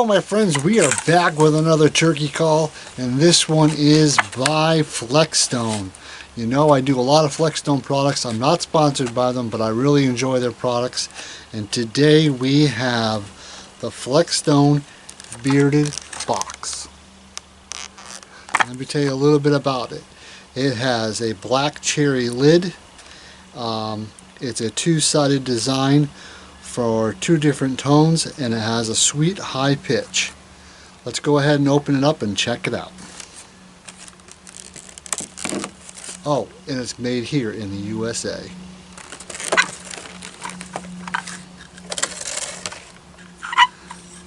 Hello my friends, we are back with another turkey call, and this one is by Flextone. You know, I do a lot of Flextone products. I'm not sponsored by them, but I really enjoy their products. And today we have the Flextone bearded box. Let me tell you a little bit about it. It has a black cherry lid. It's a two-sided design for two different tones, and it has a sweet high pitch. Let's go ahead and open it up and check it out. Oh, and it's made here in the USA.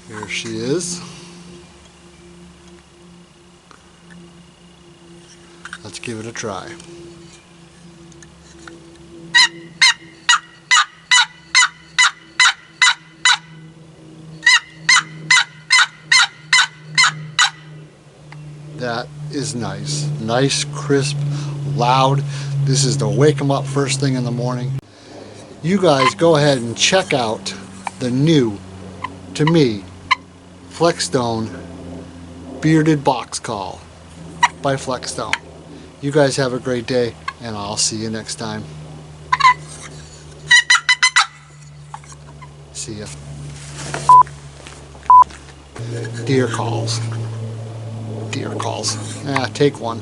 Here she is. Let's give it a try. That is nice. Nice, crisp, loud. This is to wake them up first thing in the morning. You guys go ahead and check out the new, to me, Flextone bearded box call by Flextone. You guys have a great day, and I'll see you next time. See ya. Deer calls. Deer calls. Take one.